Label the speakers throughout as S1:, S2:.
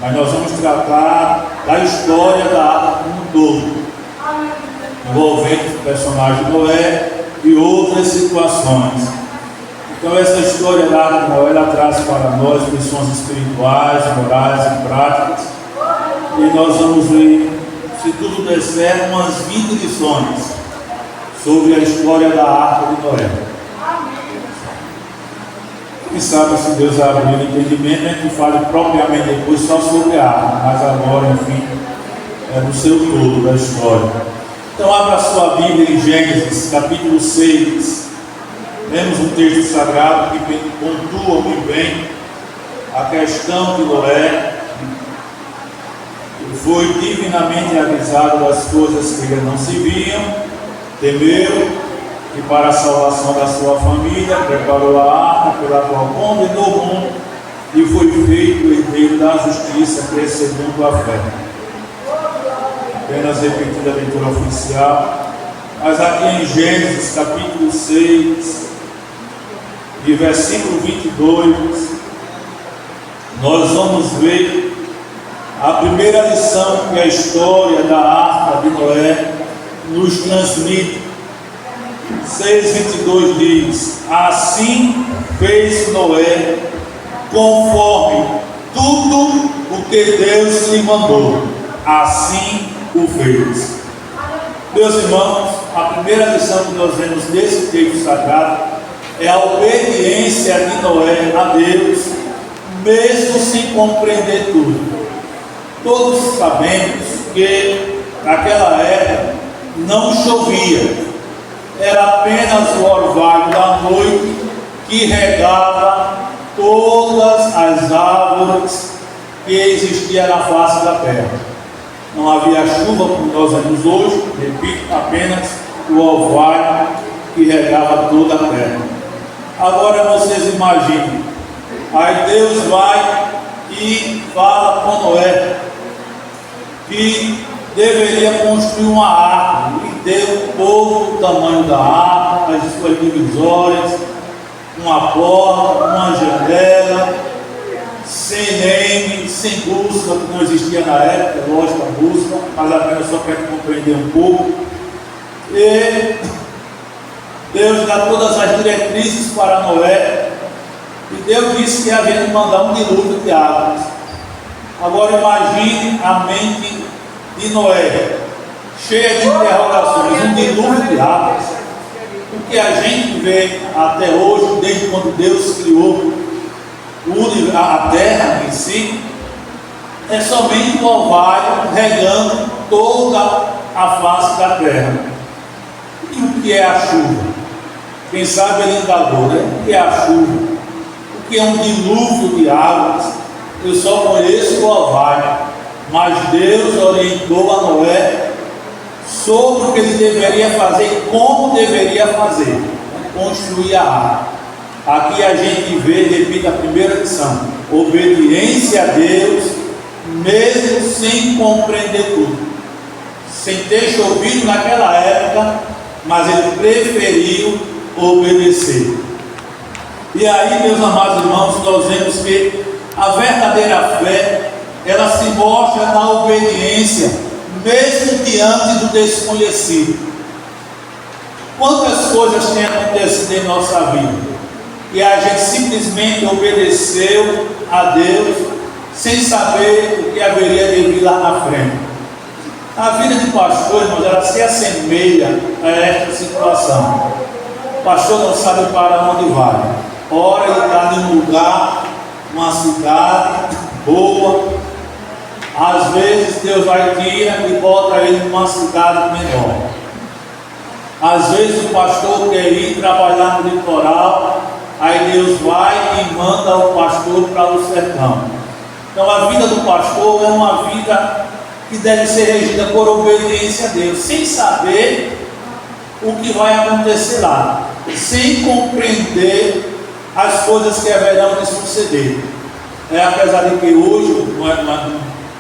S1: mas nós vamos tratar da história da arca como um todo, envolvendo o personagem de Noé e outras situações. Então essa história da arca de Noé, ela traz para nós lições espirituais, morais e práticas, e nós vamos ver, se tudo der certo, umas 20 lições sobre a história da arca de Noé. Quem sabe, se Deus abrir o entendimento, a gente fale propriamente depois só sobre a arca, mas agora, enfim, é no seu todo da história. Então abra a sua Bíblia em Gênesis, capítulo 6. Temos um texto sagrado que pontua muito bem a questão de Noé. Ele foi divinamente avisado das coisas que ele não se viam, temeu, e para a salvação da sua família preparou a arca pela qual condenou o mundo e foi feito o herdeiro da justiça, que é segundo a fé. Apenas repetida a leitura oficial, mas aqui em Gênesis capítulo 6, de versículo 22, nós vamos ver a primeira lição que a história da arca de Noé nos transmite. 6:22 diz: assim fez Noé conforme tudo o que Deus lhe mandou, assim o fez. Meus irmãos, a primeira lição que nós vemos nesse texto sagrado é a obediência de Noé a Deus, mesmo sem compreender tudo. Todos sabemos que naquela época não chovia, era apenas o orvalho da noite que regava todas as árvores que existiam na face da terra. Não havia chuva como nós vemos hoje, repito, apenas o orvalho que regava toda a terra. Agora vocês imaginem, aí Deus vai e fala com Noé que deveria construir uma arca, e deu todo o tamanho da arca, as suas divisórias, uma porta, uma janela, sem leme, sem bússola, que não existia na época, lógico, a bússola, mas apenas só para compreender um pouco. E Deus dá todas as diretrizes para Noé, e Deus disse que havia de mandar um dilúvio de águas. Agora imagine a mente de Noé, cheia de interrogações, um dilúvio de águas. O que a gente vê até hoje, desde quando Deus criou a terra em si, é somente o orvalho regando toda a face da terra. E o que é a chuva? Quem sabe ele indagou, né? O que é a chuva? O que é um dilúvio de águas? Eu só conheço o orvalho. Mas Deus orientou a Noé sobre o que ele deveria fazer e como deveria fazer, construir a arca. Aqui a gente vê, repito a primeira lição, obediência a Deus, mesmo sem compreender tudo, sem ter chovido naquela época, mas ele preferiu obedecer. E aí, meus amados irmãos, nós vemos que a verdadeira fé, ela se mostra na obediência, mesmo diante do desconhecido. Quantas coisas têm acontecido em nossa vida e a gente simplesmente obedeceu a Deus sem saber o que haveria de vir lá na frente. A vida de pastor, irmãos, ela se assemelha a esta situação. O pastor não sabe para onde vai. Ora ele está em um lugar, uma cidade boa. Às vezes Deus vai tira e bota ele numa cidade menor. Às vezes o pastor quer ir trabalhar no litoral, aí Deus vai e manda o pastor para o sertão. Então a vida do pastor é uma vida que deve ser regida por obediência a Deus, sem saber o que vai acontecer lá, sem compreender as coisas que haverão de suceder. Apesar de que hoje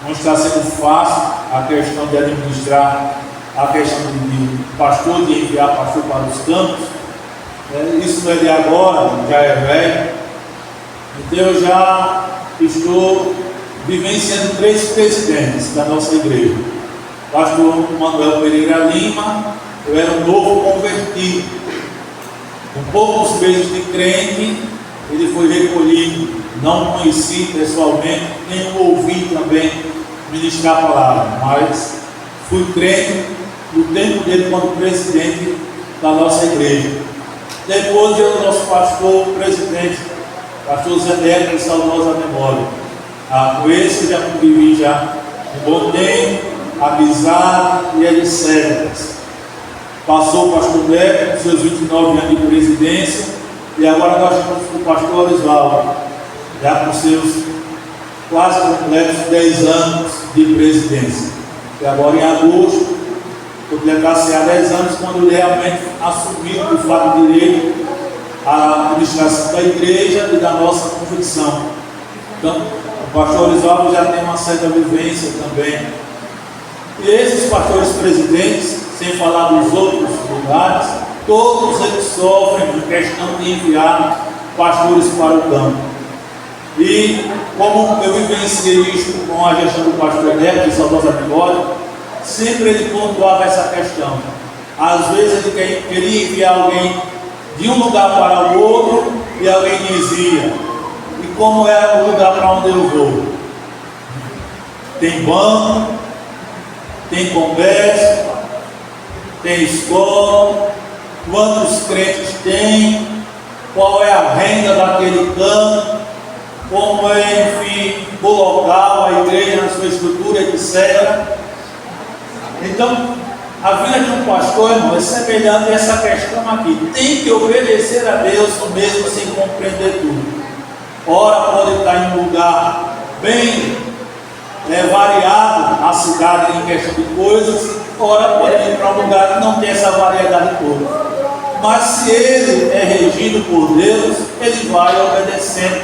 S1: não está sendo fácil a questão de administrar, a questão de pastor, de enviar pastor para os campos. Isso não é de agora, já é velho. Então eu já estou vivenciando 3 presidentes da nossa igreja. Pastor Manuel Pereira Lima, eu era um novo convertido. Com poucos meses de crente, ele foi recolhido. Não conheci pessoalmente, nem o ouvi também ministrar a palavra, mas fui crente no tempo dele como presidente da nossa igreja. Depois veio o nosso pastor presidente, pastor Zé Neto, de saudosa memória. Com esse eu já convivi já um bom tempo, amizade e etc. Passou o pastor Neto com seus 29 anos de presidência, e agora nós estamos com o pastor Osvaldo, já com seus quase completos 10 anos de presidência. E agora em agosto, completar-se há 10 anos, quando ele realmente assumiu o fato direito a administração da igreja e da nossa convicção. Então, o pastor Osvaldo já tem uma certa vivência também. E esses pastores presidentes, sem falar dos outros lugares, todos eles sofrem de questão de enviar pastores para o campo. E como eu vivenciei isso com a gestão do pastor Neto, de saudosa memória, sempre ele pontuava essa questão. Às vezes ele queria enviar alguém de um lugar para o outro e alguém dizia: e como é o lugar para onde eu vou? Tem banco, tem comércio, tem escola, quantos crentes tem, qual é a renda daquele campo, como é, enfim, o local, a igreja, na sua estrutura, etc. Então, a vida de um pastor, irmão, é semelhante a essa questão aqui. Tem que obedecer a Deus mesmo sem compreender tudo. Ora pode estar em um lugar bem variado, a cidade em questão de coisas, ora pode ir para um lugar que não tem essa variedade toda. Mas se ele é regido por Deus, ele vai obedecendo,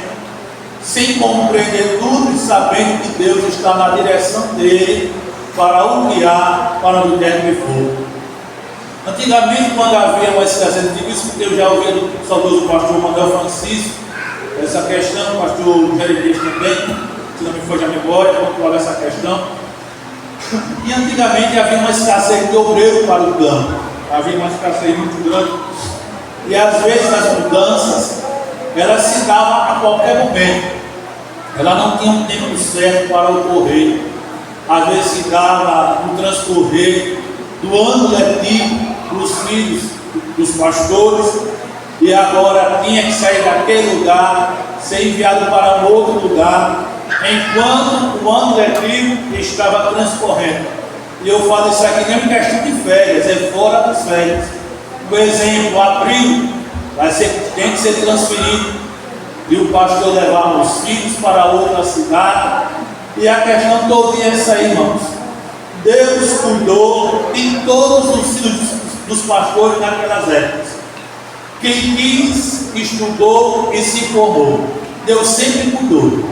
S1: sem compreender tudo e sabendo que Deus está na direção dele para o guiar para onde quer que for. Antigamente, quando havia uma escassez de isso, porque eu já ouvia do saudoso pastor Manuel Francisco, essa questão, o pastor Jeremias também, se não me foge a memória, pontuava essa questão. E antigamente havia uma escassez de obreiro para o campo, havia uma escassez muito grande, e às vezes as mudanças, elas se davam a qualquer momento, ela não tinha um tempo certo para ocorrer. Às vezes se dava no transcorrer do ano letivo dos filhos dos pastores, e agora tinha que sair daquele lugar, ser enviado para um outro lugar, enquanto o ano letivo estava transcorrendo. E eu falo isso aqui nem em questão de férias, é fora das férias. Por exemplo, abril tem que ser transferido, e o pastor levar os filhos para outra cidade. E a questão toda é essa aí, irmãos. Deus cuidou de todos os filhos dos pastores naquelas épocas. Quem quis, estudou e se formou. Deus sempre cuidou.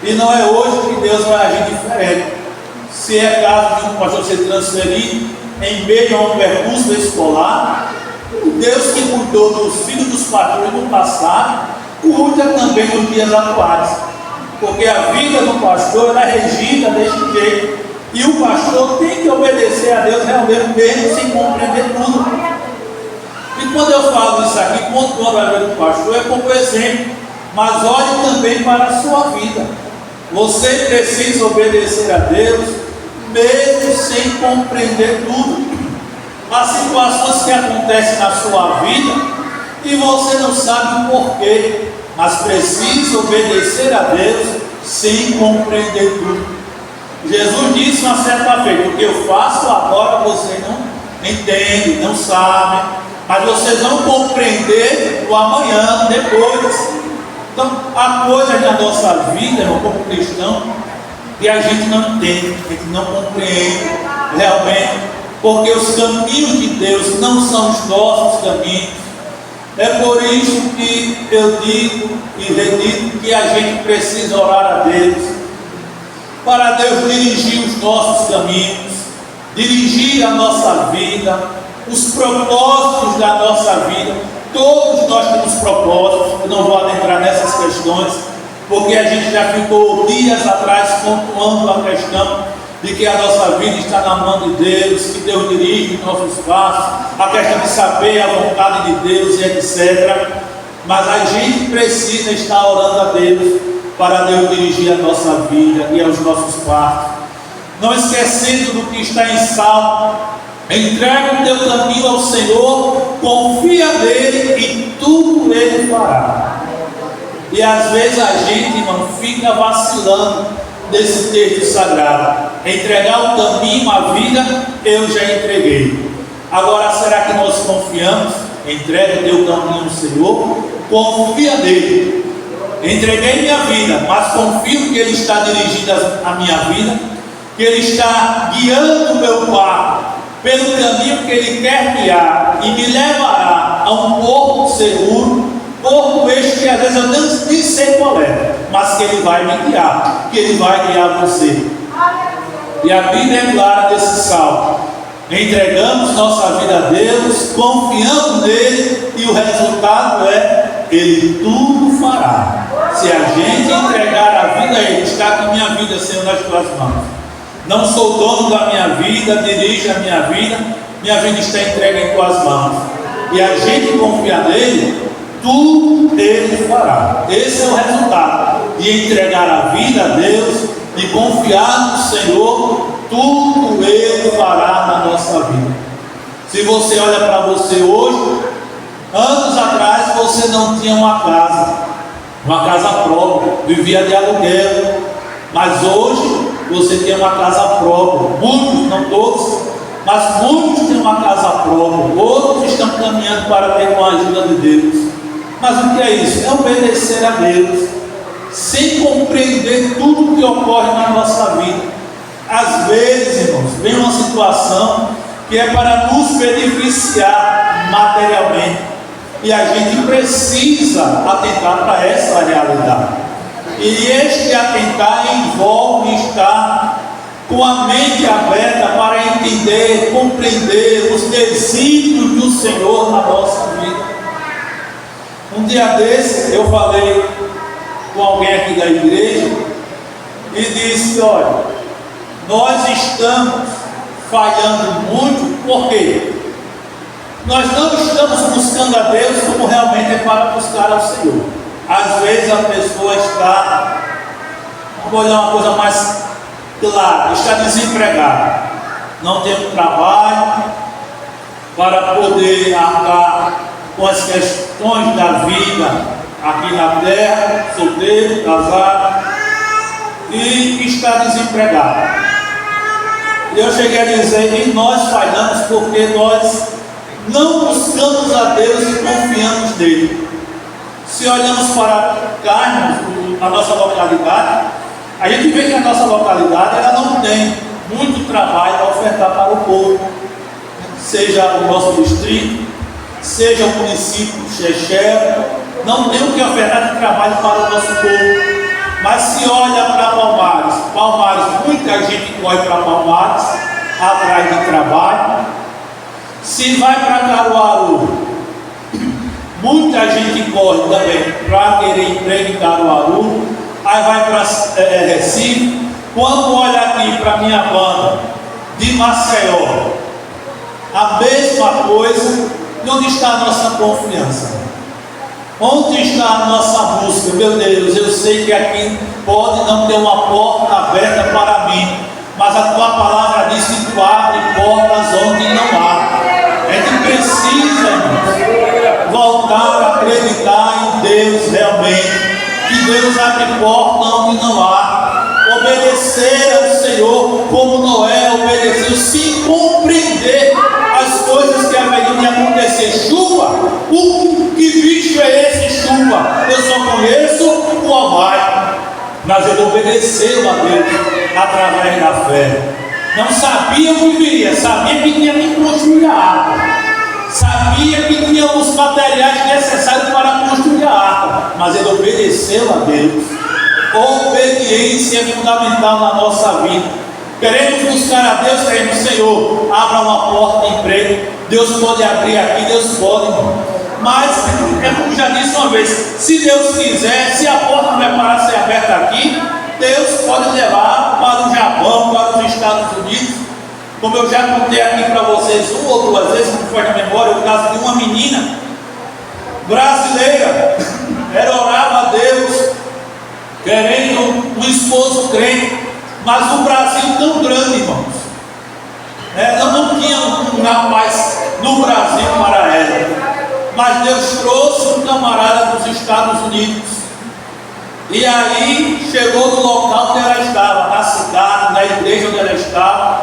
S1: E não é hoje que Deus vai agir diferente. Se é caso de um pastor ser transferido em meio a um percurso escolar, o Deus que cuidou dos filhos dos pastores no passado, cuida também nos dias atuais. Porque a vida do pastor é regida deste jeito. E o pastor tem que obedecer a Deus realmente, mesmo sem compreender tudo. E quando eu falo isso aqui, pontuando a vida do pastor, é como exemplo. Mas olhe também para a sua vida. Você precisa obedecer a Deus, mesmo sem compreender tudo. Há situações que acontecem na sua vida e você não sabe o porquê, mas precisa obedecer a Deus sem compreender tudo. Jesus disse uma certa vez: o que eu faço agora vocês não entendem, não sabem, mas vocês vão compreender o amanhã, depois. Então, há coisas na nossa vida, irmão, como cristão, que a gente não entende, a gente não compreende realmente, porque os caminhos de Deus não são os nossos caminhos. É por isso que eu digo e repito que a gente precisa orar a Deus, para Deus dirigir os nossos caminhos, dirigir a nossa vida, os propósitos da nossa vida. Todos nós temos propósitos, eu não vou adentrar nessas questões, porque a gente já ficou dias atrás pontuando a questão de que a nossa vida está na mão de Deus, que Deus dirige os nossos passos, a questão de saber a vontade de Deus e etc. Mas a gente precisa estar orando a Deus para Deus dirigir a nossa vida e aos nossos passos. Não esquecendo do que está em Salmo: entrega o teu caminho ao Senhor, confia nele e tudo ele fará. E às vezes a gente, irmão, fica vacilando desse texto sagrado. Entregar o caminho, a vida, eu já entreguei. Agora, será que nós confiamos? Entrega o teu caminho ao Senhor, confia nele. Entreguei minha vida, mas confio que Ele está dirigindo a minha vida, que Ele está guiando o meu barco pelo caminho que Ele quer guiar e me levará a um porto seguro, porto este que às vezes eu nem sei qual é, mas que Ele vai me guiar, que Ele vai guiar você. E a Bíblia é clara desse salmo: entregamos nossa vida a Deus, confiando nele, e o resultado é: Ele tudo fará. Se a gente entregar a vida a Ele, está com a minha vida, Senhor, nas tuas mãos. Não sou dono da minha vida, dirige a minha vida está entregue em tuas mãos. E a gente confia nele, tudo Ele fará. Esse é o resultado de entregar a vida a Deus, de confiar no Senhor. Tudo Ele fará na nossa vida. Se você olha para você hoje, anos atrás você não tinha uma casa própria, vivia de aluguel, mas hoje você tem uma casa própria. Muitos, não todos, mas muitos têm uma casa própria, outros estão caminhando para ter com a ajuda de Deus. Mas o que é isso? É obedecer a Deus, sem compreender tudo o que ocorre na nossa vida. Às vezes, irmãos, vem uma situação que é para nos beneficiar materialmente, e a gente precisa atentar para essa realidade. E este atentar envolve estar com a mente aberta para entender, compreender os desígnios do Senhor na nossa vida. Um dia desse eu falei com alguém aqui da igreja e disse: olha, nós estamos falhando muito, por quê? Nós não estamos buscando a Deus como realmente é para buscar ao Senhor. Às vezes a pessoa está, vou olhar uma coisa mais clara, está desempregada, não tem um trabalho para poder arcar com as questões da vida aqui na terra, solteiro, casado, e está desempregado. Eu cheguei a dizer: e nós falhamos porque nós não buscamos a Deus e confiamos nele. Se olhamos para cá, a nossa localidade, a gente vê que a nossa localidade ela não tem muito trabalho a ofertar para o povo, seja o nosso distrito, seja o município de Chechel, não tem o que ofertar de trabalho para o nosso povo. Mas se olha para Palmares, muita gente corre para Palmares atrás de trabalho. Se vai para Caruaru, muita gente corre também para querer emprego em Caruaru. Aí vai para Recife. Quando olha aqui para minha banda de Maceió, a mesma coisa. E onde está a nossa confiança? Onde está a nossa busca? Meu Deus, eu sei que aqui pode não ter uma porta aberta para mim, mas a tua palavra diz que tu abre portas onde não há. A gente precisa, irmãos, voltar a acreditar em Deus realmente, que Deus abre porta onde não há. Obedecer ao Senhor como Noé obedeceu, sem compreender as coisas que haveriam de acontecer. Chuva, que bicho é esse chuva? Eu só conheço o Almighty, mas ele obedeceu a Deus através da fé. Não sabia o que viria, sabia que tinha que construir a arca, sabia que tinha os materiais necessários para construir a arca, mas ele obedeceu a Deus. Obediência é fundamental na nossa vida. Queremos buscar a Deus, queremos: Senhor, abra uma porta de emprego. Deus pode abrir aqui, Deus pode, irmão. Mas, é como já disse uma vez, se Deus quiser, se a porta não é para ser aberta aqui, Deus pode levar para o Japão, para os Estados Unidos. Como eu já contei aqui para vocês uma ou duas vezes, como foi na memória, o caso de uma menina brasileira, ela orava a Deus, querendo um esposo crente, mas o Brasil tão grande, irmãos. Ela não tinha um rapaz no Brasil para ela. Mas Deus trouxe um camarada dos Estados Unidos. E aí chegou no local onde ela estava, na cidade, na igreja onde ela estava.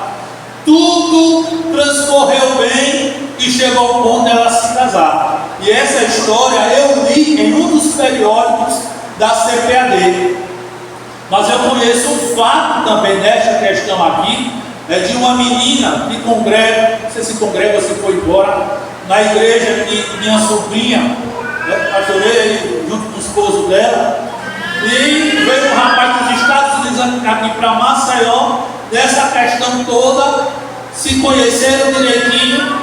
S1: Tudo transcorreu bem e chegou ao ponto dela se casar. E essa história eu li em um dos periódicos da CPAD. Mas eu conheço um fato também nesta questão aqui, de uma menina que congrega, não sei se congrega ou se foi embora, na igreja que minha sobrinha, pastorei junto com o esposo dela, e veio um rapaz dos Estados Unidos aqui para Maceió, dessa questão toda, se conheceram direitinho,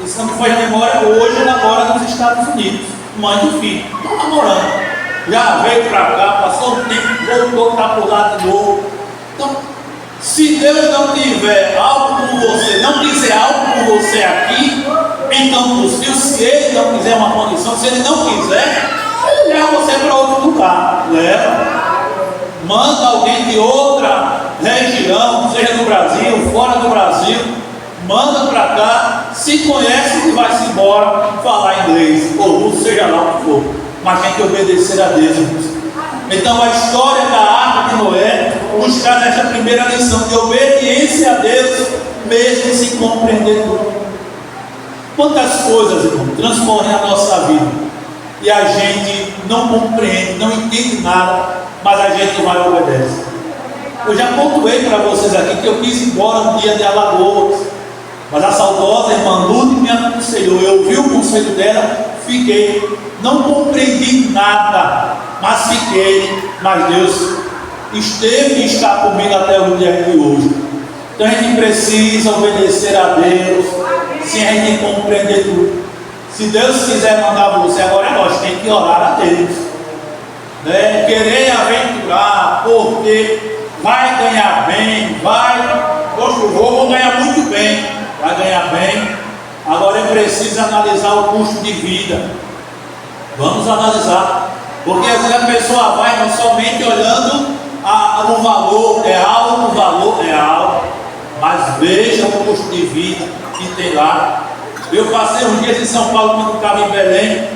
S1: isso não foi a memória, hoje ela mora nos Estados Unidos, mãe do filho, estão namorando, já veio para cá, passou um tempo, voltou, está por lá de novo. Então, se Deus não tiver algo por você, não quiser algo por você aqui, então possível, se Ele não quiser uma condição, se Ele não quiser, Ele leva você para outro lugar, leva, manda alguém de outra região, seja do Brasil, fora do Brasil, manda para cá, se conhece e vai-se embora falar inglês, ou russo, seja lá o que for, mas tem que obedecer a Deus, irmãos. Então a história da arca de Noé nos traz essa primeira lição de obediência a Deus, mesmo sem compreender tudo. Quantas coisas, irmão, transcorrem a nossa vida e a gente não compreende, não entende nada, mas a gente vai e obedece. Eu já pontuei para vocês aqui que eu quis ir embora um dia de Alagoas, mas a saudosa irmã Lourdes me aconselhou, eu ouvi o conselho dela, fiquei, não compreendi nada, mas fiquei, mas Deus esteve e está comigo até o dia de hoje. Então a gente precisa obedecer a Deus, sem a gente compreender tudo. Se Deus quiser mandar você, agora nós temos que orar a Deus, né? Querer aventurar, porque vai ganhar bem, poxa, eu vou ganhar muito bem, vai ganhar bem. Agora é preciso analisar o custo de vida. Vamos analisar, porque às vezes a pessoa vai não somente olhando o valor, é alto, o valor é alto, mas veja o custo de vida que tem lá. Eu passei uns dias em São Paulo quando estava em Belém,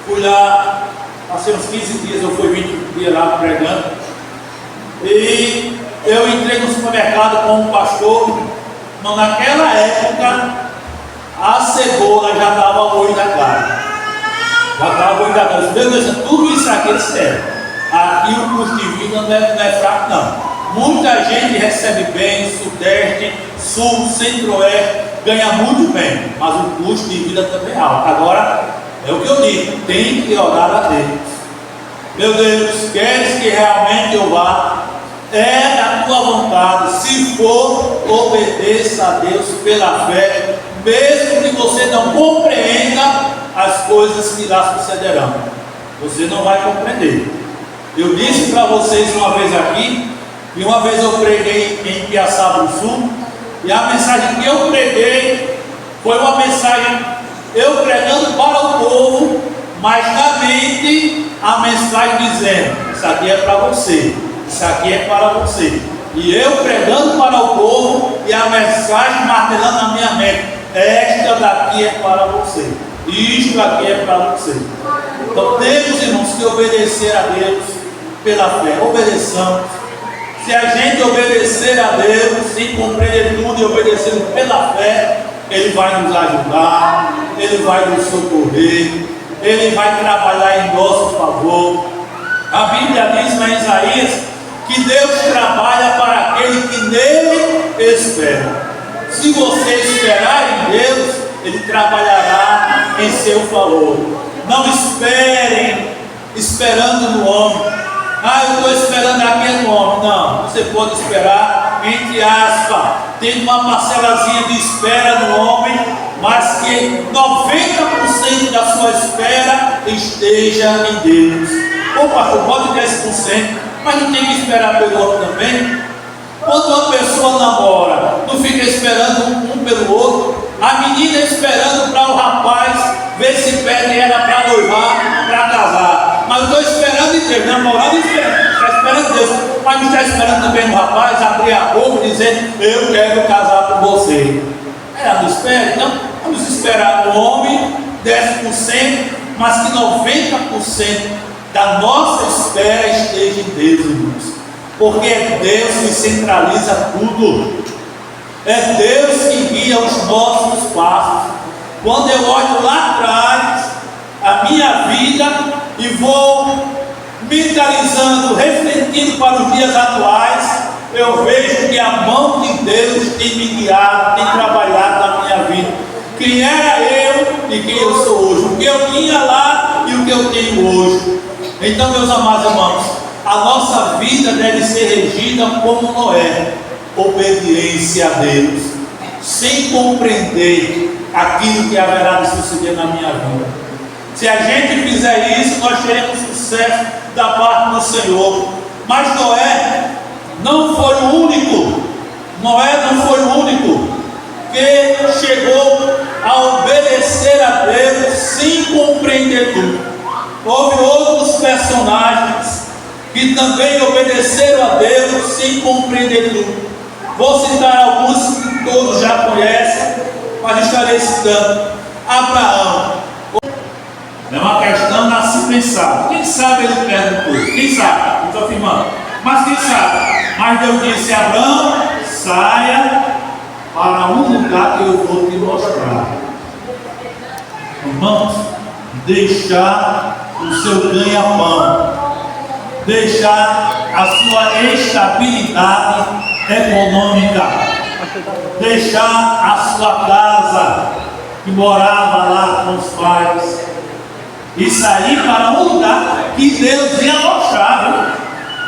S1: fui lá, passei uns 15 dias, eu fui 20 dias lá pregando, e eu entrei no supermercado com um pastor, mas naquela época a cebola já estava o olho da cara. Já estava o olho da cara. Meu Deus, tudo isso aqui é sério. Aqui o custo de vida não é fraco, não. Muita gente recebe bem, Sudeste, Sul, Centro-Oeste, ganha muito bem, mas o custo de vida também é alto. Agora, é o que eu digo, tem que orar a Deus. Meu Deus, queres que realmente eu vá? É da tua vontade. Se for, obedeça a Deus pela fé, mesmo que você não compreenda as coisas que lá sucederão. Você não vai compreender. Eu disse para vocês uma vez aqui, e uma vez eu preguei em Piaçaba do Sul, e a mensagem que eu preguei foi uma mensagem, eu pregando para o povo, mas na mente a mensagem dizendo: isso aqui é para você, isso aqui é para você. E eu pregando para o povo e a mensagem martelando na minha mente: esta daqui é para você, isto aqui é para você. Então temos, irmãos, que obedecer a Deus pela fé. Obedeçamos. Se a gente obedecer a Deus, sem compreender tudo e obedecendo pela fé, Ele vai nos ajudar, Ele vai nos socorrer, Ele vai trabalhar em nosso favor. A Bíblia diz em Isaías que Deus trabalha para aquele que nele espera. Se você esperar em Deus, Ele trabalhará em seu favor. Não esperem esperando no homem. Eu estou esperando aqui no homem. Não, você pode esperar, entre aspas, tendo uma parcelazinha de espera no homem, mas que 90% da sua espera esteja em Deus. Ô pastor, pode 10%, mas não tem que esperar pelo outro também? Quando uma pessoa namora, não fica esperando um pelo outro, a menina esperando para o rapaz ver se pede ela para noivar, para casar. Mas eu estou esperando em Deus, namorando e esperando, está esperando Deus, mas não está esperando também no rapaz abrir a boca e dizer: eu quero casar com você. Ela não espera, então vamos esperar o homem 10%, mas que 90% da nossa espera esteja em Deus, irmãos. Porque é Deus que centraliza tudo, é Deus que guia os nossos passos. Quando eu olho lá atrás a minha vida e vou mentalizando, refletindo para os dias atuais, eu vejo que a mão de Deus tem me guiado, tem trabalhado na minha vida. Quem era eu e quem eu sou hoje, o que eu tinha lá e o que eu tenho hoje. Então, meus amados irmãos, a nossa vida deve ser regida como Noé, obediência a Deus, sem compreender aquilo que haverá de suceder na minha vida. Se a gente fizer isso, nós teremos sucesso da parte do Senhor. Mas Noé não foi o único, que chegou a obedecer a Deus sem compreender tudo. Houve outros personagens que também obedeceram a Deus sem compreender tudo. Vou citar alguns que todos já conhecem, mas estarei citando. Abraão. É uma questão a se pensar. Quem sabe ele perguntou? Quem sabe? Não estou afirmando. Mas quem sabe? Mas Deus disse: Abraão, saia para um lugar que eu vou te mostrar. Irmãos, deixar o seu ganha-pão, deixar a sua estabilidade econômica, deixar a sua casa que morava lá com os pais e sair para um lugar que Deus ia mostrar,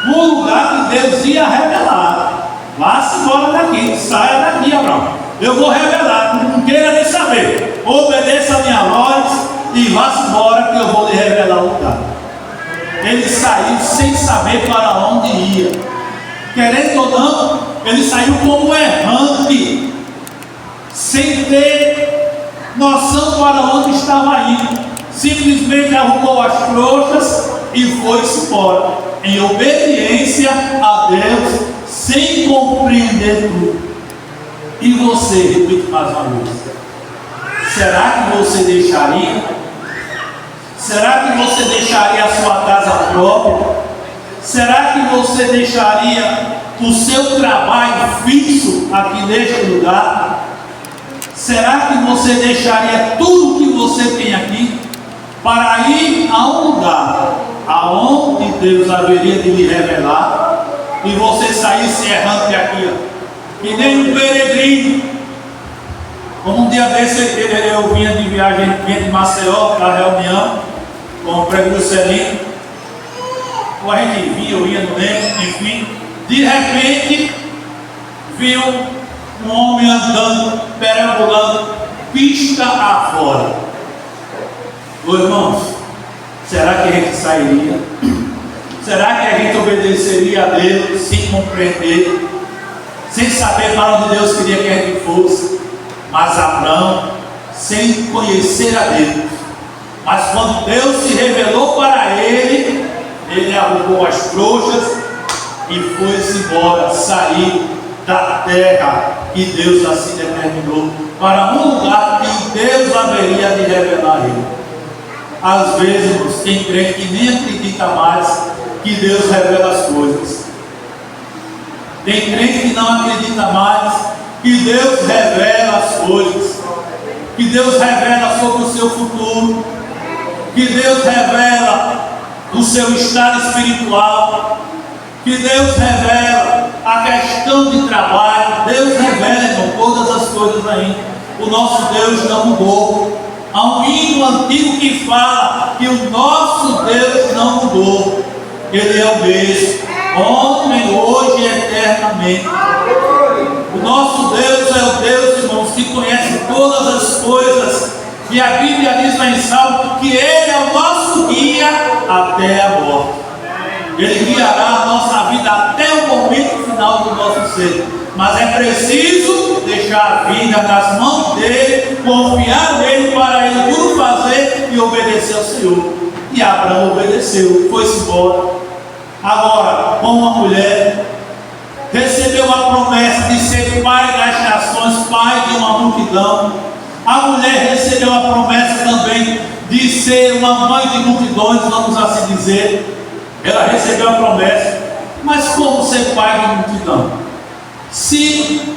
S1: viu? Um lugar que Deus ia revelar. Vá-se embora daqui, saia daqui, Abraão. Eu vou revelar, não queira nem saber. Obedeça a minha voz e vá-se embora que eu vou lhe revelar o lugar. Ele saiu sem saber para onde ia. Querendo ou não, ele saiu como errante, sem ter noção para onde estava indo. Simplesmente arrumou as trouxas e foi-se embora, em obediência a Deus, sem compreender tudo. E você, repito mais uma vez, será que você deixaria? Será que você deixaria a sua casa própria? Será que você deixaria o seu trabalho fixo aqui neste lugar? Será que você deixaria tudo que você tem aqui para ir a um lugar aonde Deus haveria de lhe revelar e você saísse errante aqui, que nem um peregrino? Como um dia desse eu vinha de viagem, vinha de Maceió para a reunião com o prefeito Celino. Ou a gente vinha, eu ia no lembro, enfim. De repente, viu um homem andando, perambulando, pista afora. Ô irmãos, será que a gente sairia? Será que a gente obedeceria a Deus sem compreender, sem saber para onde Deus queria que a gente fosse? Mas Abraão, sem conhecer a Deus, mas quando Deus se revelou para ele, ele arrumou as trouxas e foi-se embora, sair da terra que Deus assim determinou, para um lugar que Deus haveria de revelar a ele. Às vezes, irmãos, tem crente que nem acredita mais que Deus revela as coisas. Tem crente que não acredita mais que Deus revela as coisas, que Deus revela sobre o seu futuro, que Deus revela o seu estado espiritual, que Deus revela a questão de trabalho. Deus revela, irmão, todas as coisas ainda. O nosso Deus não mudou. Há um hino antigo que fala que o nosso Deus não mudou. Ele é o mesmo, ontem, hoje e eternamente. O nosso Deus é o Deus, irmãos, que conhece todas as coisas E a Bíblia diz lá em Salmo que Ele é o nosso guia até a morte. Ele guiará a nossa vida até o momento final do nosso ser. Mas é preciso deixar a vida nas mãos dele, confiar nele para ele tudo fazer e obedecer ao Senhor. E Abraão obedeceu, foi-se embora. Agora, como uma mulher recebeu a promessa de ser pai das nações, pai de uma multidão, a mulher recebeu a promessa também de ser uma mãe de multidões, vamos assim dizer. Ela recebeu a promessa, mas como ser pai de multidão? Se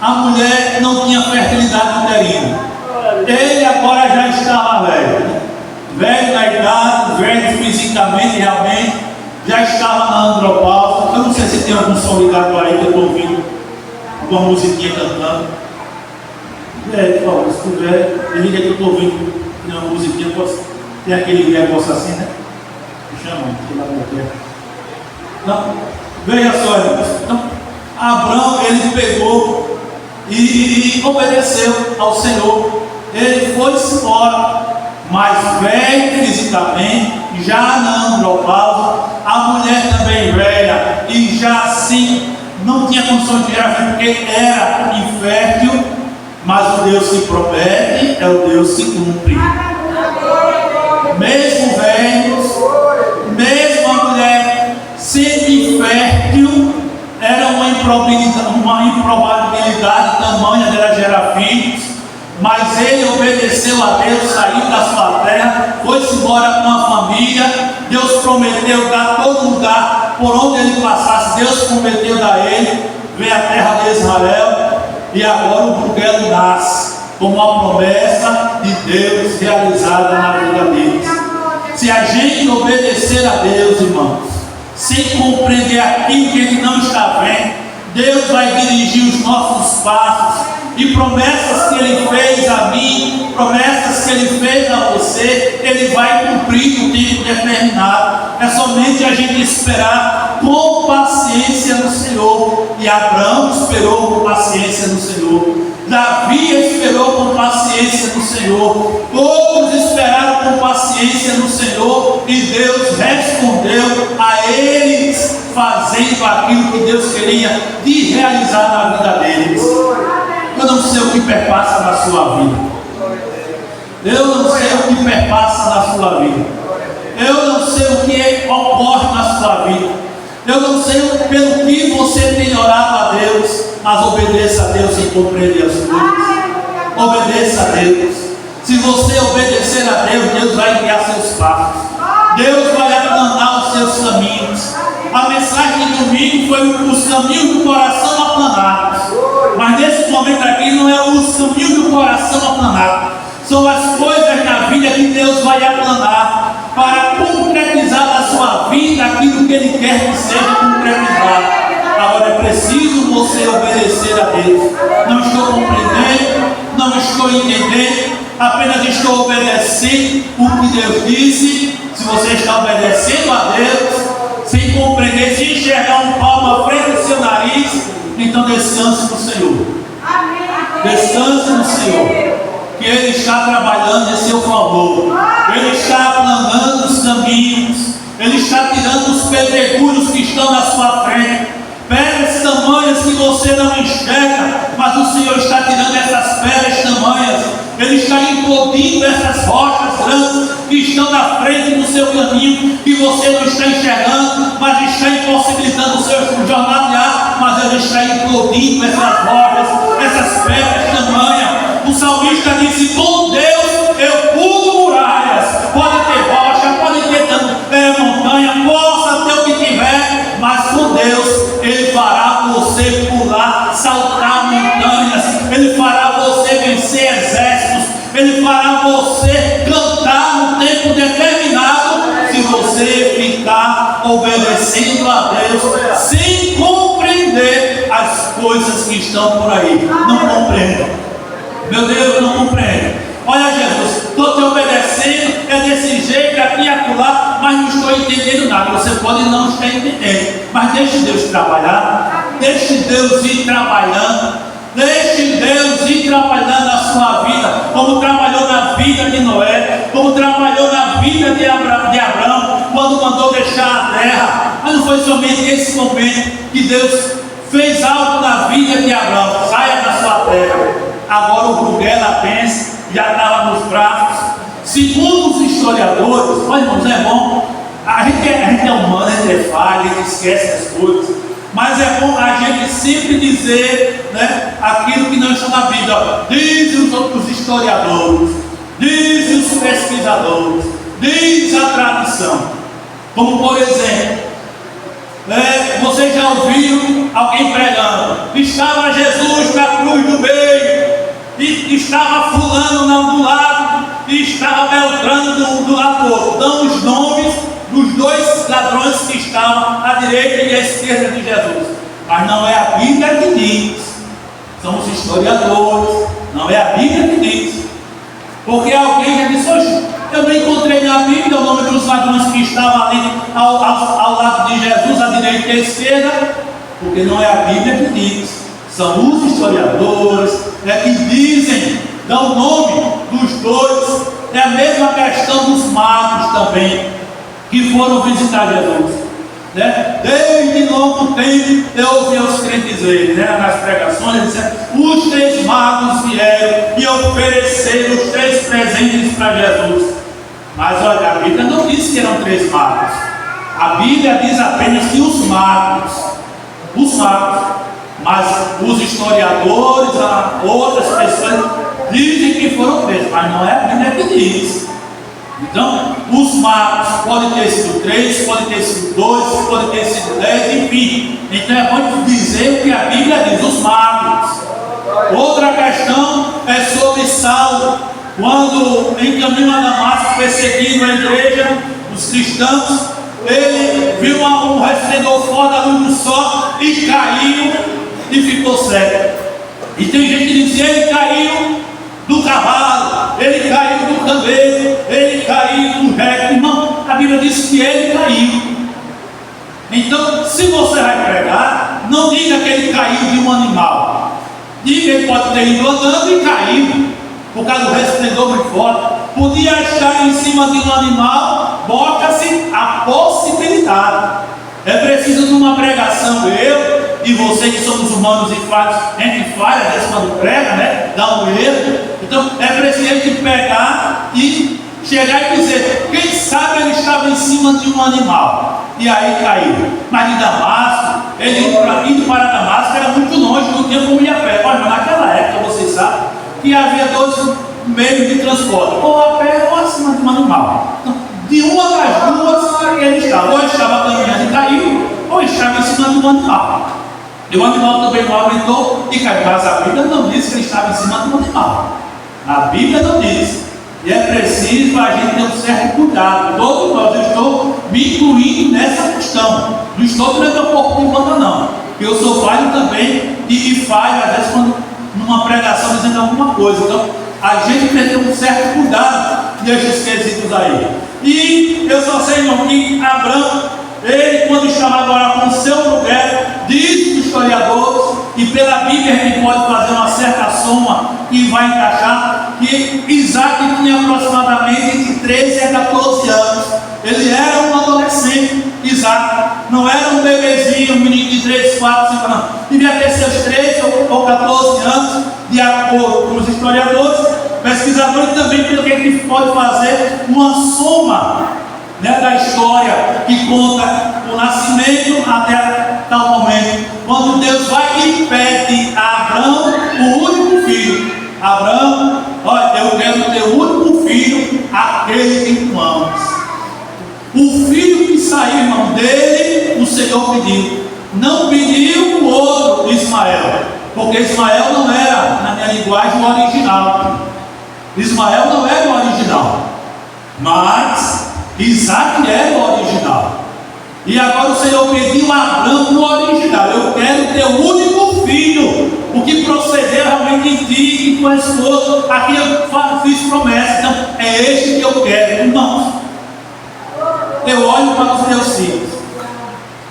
S1: a mulher não tinha fertilidade uterina, ele agora já estava velho na idade, velho fisicamente, realmente, já estava na andropausa. Eu não sei se tem algum som ligado aí que eu estou ouvindo uma musiquinha cantando. Por favor, se tiver, liga que eu estou ouvindo uma musiquinha, tem aquele negócio assim, né? Chama, não, veja só, irmãos. Então, Abraão, ele pegou e obedeceu ao Senhor. Ele foi-se embora, mas velho fisicamente, já na andropausa, a mulher também velha, e já assim não tinha condições de gerar, porque era infértil. Mas o Deus que promete é o Deus que cumpre. Mesmo velhos, mesmo a mulher sendo infértil, era uma improbabilidade tamanha dela gerar filhos, mas ele obedeceu a Deus, saiu da sua terra, foi-se embora com a família. Deus prometeu dar todo lugar por onde ele passasse, Deus prometeu dar a ele, veio a terra de Israel, e agora o buguelo nasce como uma promessa de Deus realizada na vida deles. Se a gente obedecer a Deus, irmãos, sem compreender aquilo que Ele não está vendo, Deus vai dirigir os nossos passos, e promessas que Ele fez a mim, promessas que Ele fez a você, Ele vai cumprir no tempo determinado. É somente a gente esperar com paciência no Senhor. E Abraão esperou com paciência no Senhor, Davi esperou com paciência no Senhor, todos esperaram com paciência no Senhor, e Deus respondeu a eles, fazendo aquilo que Deus queria de realizar na vida deles. Eu não sei o que perpassa na sua vida. Eu não sei o que perpassa na sua vida. Eu não sei o que ocorre na sua vida. Eu não sei pelo que você tem orado a Deus, mas obedeça a Deus sem compreender as coisas. Obedeça a Deus. Se você obedecer a Deus, Deus vai guiar seus passos. Deus vai aplanar os seus caminhos. A mensagem de domingo foi os caminhos do coração aplanados. Mas nesse momento aqui não é os caminhos do coração aplanados. São as coisas na vida que Deus vai aplanar para concretizar na sua vida aquilo que Ele quer que seja concretizado. Agora é preciso você obedecer a Deus. Não estou compreendendo, não estou entendendo, apenas estou obedecendo o que Deus disse. Se você está obedecendo a Deus, sem compreender, sem enxergar um palmo à frente do seu nariz, então descanse no Senhor. Descanse no Senhor, que Ele está trabalhando em seu favor. Ele está aplanando os caminhos, Ele está tirando os pedregulhos que estão na sua frente, pedras tamanhas que você não enxerga, mas o Senhor está tirando essas pedras tamanhas. Ele está implodindo essas rochas grandes que estão na frente do seu caminho, que você não está enxergando, mas está impossibilitando o seu jornadear, mas Ele está implodindo essas rochas, essas pedras tamanhas. O salmista disse: com Deus eu pulo muralhas. Pode ter rocha, pode ter montanha, possa ter o que tiver, mas com Deus Ele fará você pular, saltar montanhas. Ele fará você vencer exércitos. Ele fará você cantar no tempo determinado, se você ficar obedecendo a Deus sem compreender as coisas que estão por aí. Não compreenda. Meu Deus, não compreendo. Olha, Jesus, estou te obedecendo, é desse jeito, aqui e acolá, mas não estou entendendo nada. Você pode não estar entendendo, mas deixe Deus trabalhar, deixe Deus ir trabalhando. Deixe Deus ir trabalhando na sua vida, como trabalhou na vida de Noé, como trabalhou na vida de Abraão, quando mandou deixar a terra. Mas não foi somente esse momento que Deus fez algo na vida de Abraão. Saia da sua terra. Agora o Bruguela-Pense já estava nos braços. Segundo os historiadores, olha, irmãos, é bom. A gente é humano, a gente é falha, a gente esquece as coisas. Mas é bom a gente sempre dizer, né, aquilo que não está na Bíblia. Dizem os historiadores, dizem os pesquisadores, diz a tradição. Como por exemplo, vocês já ouviram alguém pregando: estava Jesus na cruz do meio, e estava fulano do lado, e estava Beltrano do lado do outro. Dão os nomes dos dois ladrões que estavam à direita e à esquerda de Jesus. Mas não é a Bíblia que diz, são os historiadores, não é a Bíblia que diz. Porque alguém já disse: hoje eu não encontrei na Bíblia o nome dos ladrões que estavam ali ao lado de Jesus, à direita e à esquerda. Porque não é a Bíblia que diz, são os historiadores que dizem, dão o nome dos dois. É a mesma questão dos magos também, que foram visitar Jesus, né? Desde longo tempo eu ouvi os crentes dizerem, né, nas pregações, dizendo: os 3 magos vieram e ofereceram os 3 presentes para Jesus. Mas olha, a Bíblia não diz que eram 3 magos. A Bíblia diz apenas que os magos, mas os historiadores, outras pessoas dizem que foram 3, mas não é a Bíblia que diz. Então, os magos podem ter sido 3, podem ter sido 2, podem ter sido 10, enfim. Então é bom dizer o que a Bíblia diz, os magos. Outra questão é sobre Saulo, quando em caminho a Damasco, perseguindo a igreja, os cristãos, ele viu um resplendor forte da luz do sol e caiu e ficou cego. E tem gente que diz: ele caiu do cavalo, ele caiu do camelo, ele caiu do reco. Irmão, a Bíblia diz que ele caiu. Então, se você vai pregar, não diga que ele caiu de um animal. Diga que ele pode ter ido andando e caiu, por causa do resplendor muito forte. Podia estar em cima de um animal, bota-se a possibilidade. É preciso de uma pregação, eu e você que somos humanos e falhos, a gente falha, às vezes quando prega, né? Dá um erro. Então é preciso a gente pegar e chegar e dizer: quem sabe ele estava em cima de um animal e aí caiu. Mas de Damasco, ele indo para Damasco era muito longe, não tinha como ir a pé. Mas naquela época, vocês sabem que havia 2 meios de transporte: ou a pé ou acima de um animal. Então, de uma das duas ele estava, ou estava caminhando e caiu, ou estava em cima de um animal. E o animal também não aguentou e caiu. Mas a Bíblia não diz que ele estava em cima de um animal. A Bíblia não diz. E é preciso a gente ter um certo cuidado. Todos nós, eu estou me incluindo nessa questão. Não estou tirando um pouco de conta, não. Porque eu sou falho também e falho, às vezes, quando numa pregação dizendo alguma coisa. Então, a gente tem que ter um certo cuidado nesses quesitos aí. E eu só sei, irmão, que Abraão, ele, quando estava agora com o seu lugar, diz os historiadores, e pela Bíblia a gente pode fazer uma certa soma que vai encaixar, que Isaac tinha aproximadamente entre 13 a 14 anos. Ele era um adolescente, Isaac, não era um bebezinho, um menino de 3, 4, 5 anos. Devia ter seus 13 ou 14 anos, de acordo com os historiadores, pesquisadores, também pelo que a gente pode fazer uma soma, né, da história que conta o nascimento até tal momento, quando Deus vai e pede a Abraão o único filho. Abraão, olha, eu quero ter o único filho, aquele que tu amas. O filho que saiu, irmão, dele, o Senhor pediu. Não pediu o outro, Ismael, porque Ismael não era, na minha linguagem, o original. Ismael não era o original, mas Isaac era o original. E agora o Senhor pediu a Abraão no original: eu quero ter o único filho, o que proceder realmente em ti e tua esposa. Aqui eu fiz promessa, então é este que eu quero. Irmãos, eu olho para os meus filhos,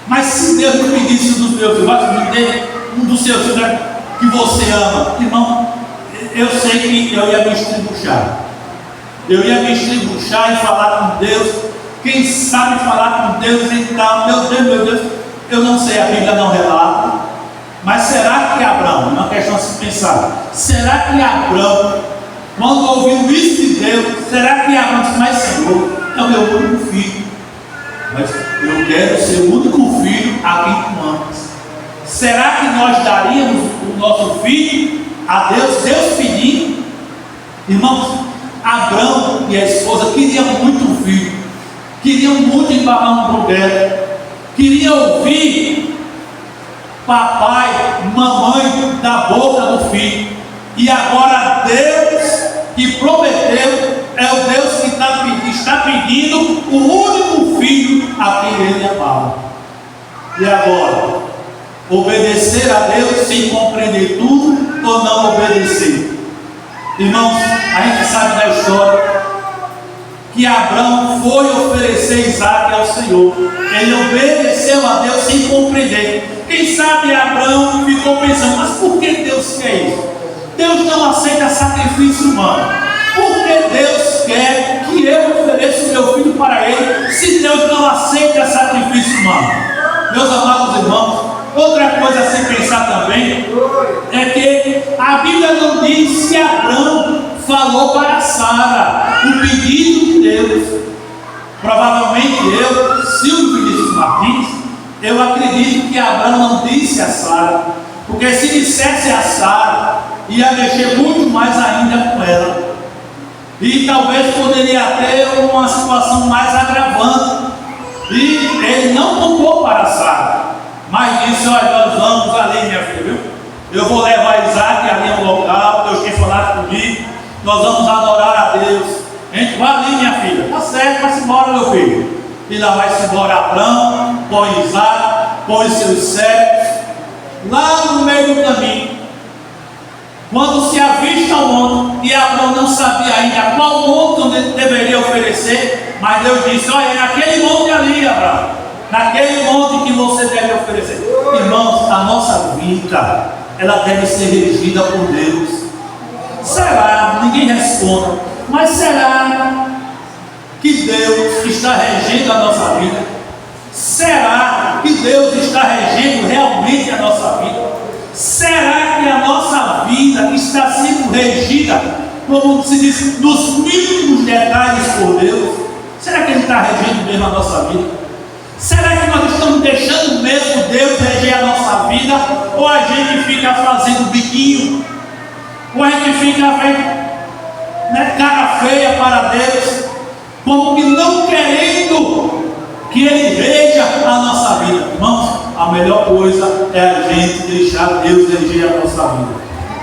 S1: mas se Deus me pedisse um dos meus filhos, vai me ter um dos seus filhos,
S2: que você ama. Irmão, eu sei que eu ia me estribuchar. Eu ia me estribuchar e falar com Deus. Quem sabe falar com Deus e tal, meu Deus, eu não sei, a Bíblia não relata. Mas será que Abraão, uma questão a se pensar, será que Abraão, quando ouviu isso de Deus, será que Abraão disse, mas Senhor, é o meu único filho, mas eu quero ser o único filho a quem tu amas. Será que nós daríamos o nosso filho a Deus, Deus pedindo? Irmãos, Abraão e a esposa queriam muito um filho, queriam muito embarrar um problema, queriam ouvir papai, mamãe da boca do filho. E agora Deus que prometeu é o Deus que está pedindo o único filho a quem ele amava. E agora, obedecer a Deus sem compreender tudo ou não obedecer? Irmãos, a gente sabe da história que Abraão foi oferecer Isaac ao Senhor. Ele obedeceu a Deus sem compreender. Quem sabe Abraão ficou pensando, mas por que Deus quer isso? Deus não aceita sacrifício humano. Por que Deus quer que eu ofereça o meu filho para ele, se Deus não aceita sacrifício humano? Meus amados irmãos, outra coisa a se pensar também é que a Bíblia não diz que Abraão falou para Sara o pedido de Deus. Provavelmente eu, Silvio Vinícius Martins, eu acredito que Abraão não disse a Sara, porque se dissesse a Sara, ia mexer muito mais ainda com ela, e talvez poderia ter uma situação mais agravante. E ele não contou para Sara, mas disse, olha, nós vamos ali, minha filha, viu? Eu vou levar Isaac ali a um local, Deus tem falado comigo, nós vamos adorar a Deus. A gente vai ali, minha filha. Tá certo, vai-se embora, meu filho. E lá vai-se embora Abraão, põe Isaac, põe seus servos. Lá no meio do caminho, quando se avista o monte, e Abraão não sabia ainda qual monte ele deveria oferecer, mas Deus disse, olha, é naquele monte ali, Abraão, naquele monte que você deve oferecer. Irmãos, a nossa vida, ela deve ser regida por Deus. Será? Ninguém responde. Mas será que Deus está regendo a nossa vida? Será que Deus está regendo realmente a nossa vida? Será que a nossa vida está sendo regida, como se diz, nos mínimos detalhes por Deus? Será que Ele está regendo mesmo a nossa vida? Será que nós estamos deixando mesmo Deus reger a nossa vida? Ou a gente fica fazendo biquinho? Ou a gente fica cara feia para Deus, como que não querendo que Ele reja a nossa vida? Irmãos, a melhor coisa é a gente deixar Deus reger a nossa vida,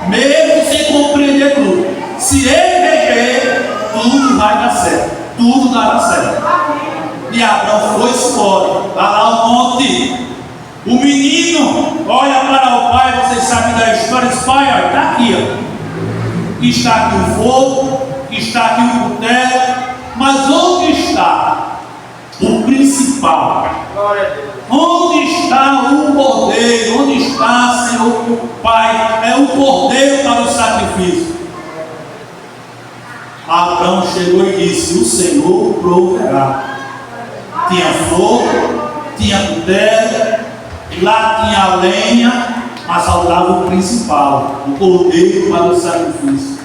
S2: mesmo sem compreender tudo. Se Ele reger, tudo vai dar certo, tudo dará certo. E Abraão foi embora, vai lá o monte. O menino olha para o pai, vocês sabem da história, diz, pai, olha, está aqui, ó. Está aqui o fogo, está aqui o cutelo, mas onde está o principal? Onde está o cordeiro? Onde está, Senhor Pai? É o cordeiro para o sacrifício. Abraão chegou e disse, o Senhor proverá. Tinha fogo, tinha cutelo, lá tinha a lenha, mas faltava o principal, o cordeiro para o sacrifício.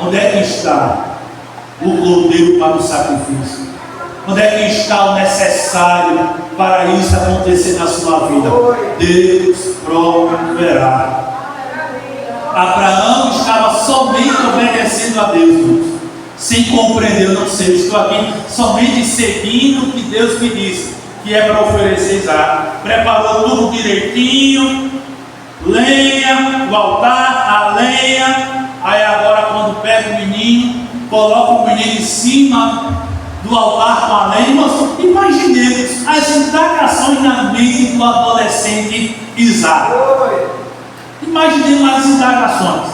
S2: Onde é que está o cordeiro para o sacrifício? Onde é que está o necessário para isso acontecer na sua vida? Deus proverá. Abraão estava somente obedecendo a Deus, sem compreender, eu não sei, eu estou aqui somente seguindo o que Deus me disse, que é para oferecer Isaac. Preparou tudo direitinho, lenha, o altar, a lenha. Aí agora quando pega o menino, coloca o menino em cima do altar com a lenha. Imaginemos as indagações na mente do adolescente Isaac. Imaginemos as indagações.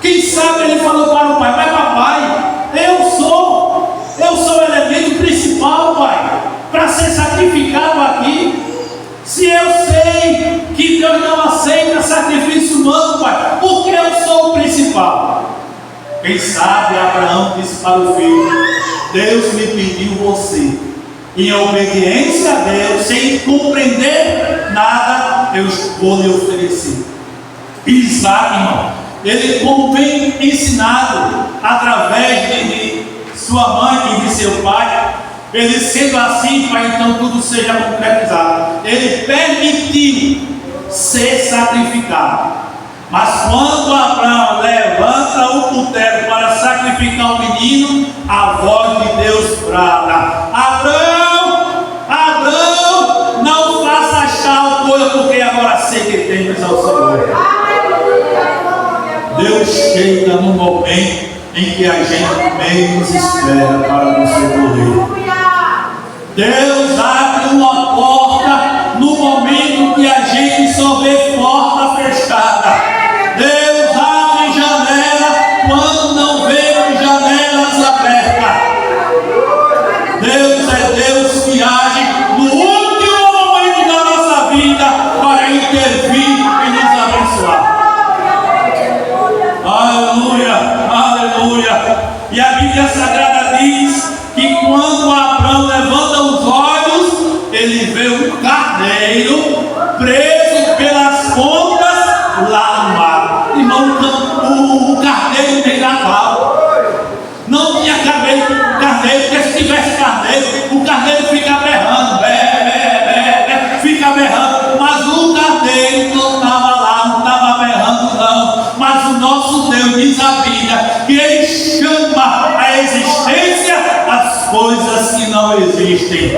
S2: Quem sabe ele falou para o pai, mas papai, eu sou o elemento principal, pai, para ser sacrificado aqui. Se eu sei que Deus não aceita sacrifício humano, pai, porque eu sou o principal. Quem sabe Abraão disse para o filho: Deus me pediu você. Em obediência a Deus, sem compreender nada, eu vou lhe oferecer. Isaac, irmão, ele, como bem ensinado através de sua mãe e de seu pai, ele sendo assim, para então tudo seja concretizado, ele permitiu ser sacrificado. Mas quando Abraão levanta o cutelo para sacrificar o menino, a voz de Deus brada: Abraão, Abraão, não faça tal coisa, porque agora sei que temes ao Senhor. Deus chega no momento em que a gente menos espera para nos socorrer. Deus abre uma porta no momento que a gente só vê porta fechada. Deus abre janela quando não vemos janelas abertas. Deus é Deus que age no último momento da nossa vida para intervir e nos abençoar. Aleluia, aleluia. E a Bíblia Sagrada diz que quando Abraão levanta os olhos, ele vê um carneiro preso pelas pontas lá no mar. Irmão, o carneiro tem Natal. Não tinha carneiro, porque se tivesse carneiro, o carneiro fica berrando, fica berrando. Mas o carneiro não estava lá, não estava berrando, não. Mas o nosso Deus diz a Bíblia que ele chama a existência as coisas que não existem.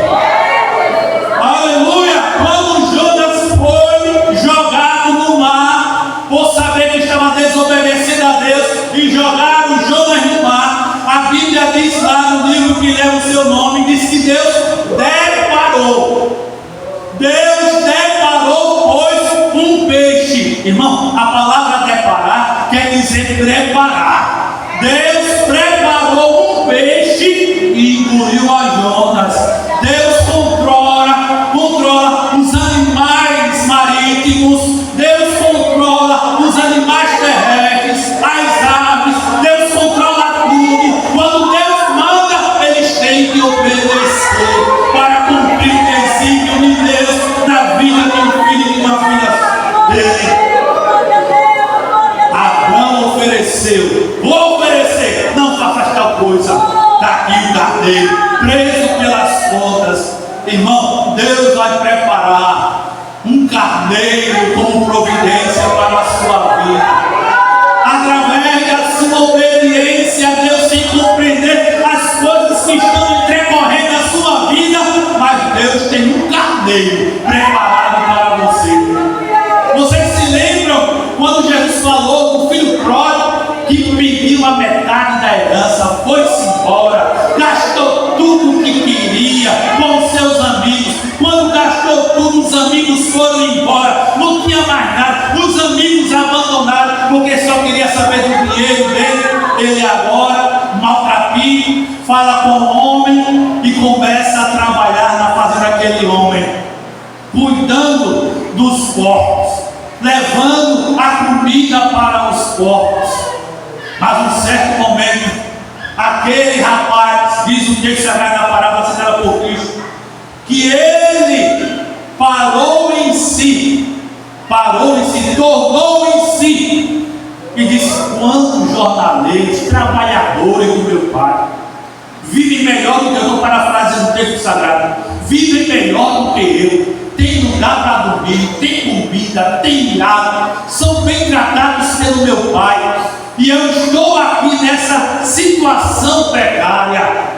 S2: Aleluia! Quando Jonas foi jogado no mar, por saber que estava desobedecendo a Deus, e jogaram Jonas no mar, a Bíblia diz lá no livro que leva o seu nome, diz que Deus deparou, pois, um peixe. Irmão, a palavra deparar quer dizer preparar. Deus preparou um peixe e engoliu a Jonas. Deus controla os animais marítimos. Deus controla os animais terrestres, as aves. Deus controla tudo. Quando Deus manda, eles têm que obedecer para cumprir o princípio de Deus na vida de um filho e de uma filha dele. Abraão ofereceu: vou oferecer, não faça tal coisa. Daqui o carneiro, preso pelas pontas. Irmão, Deus vai preparar um carneiro como providência para a sua vida. Através da sua obediência a Deus, sem compreender as coisas que estão intercorrendo na sua vida, mas Deus tem um carneiro preparado para você. Vocês se lembram quando Jesus falou do filho pródigo que pediu a metade da herança, foi-se embora, gastou tudo o que queria com os seus amigos. Quando gastou tudo, os amigos foram embora, não tinha mais nada, os amigos abandonaram, porque só queria saber do dinheiro dele. Ele agora, maltrapilho, fala com o homem e começa a trabalhar na fazenda daquele homem, cuidando dos porcos, levando a comida para os porcos. Mas em certo momento, aquele rapaz, diz o texto sagrado da parábola citada por Cristo, que ele parou em si, tornou em si, e disse: quantos jornaleiros, trabalhadores do meu pai, vivem melhor do que eu, estou parafraseando o texto sagrado, vivem melhor do que eu, tem lugar para dormir, tem comida, tem água, são bem tratados pelo meu pai, e eu estou aqui nessa situação precária.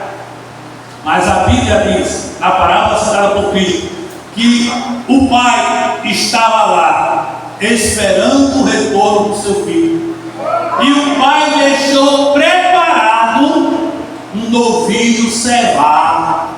S2: Mas a Bíblia diz, na parábola citada por Cristo, que o pai estava lá, esperando o retorno do seu filho, e o pai deixou preparado um novilho cevado.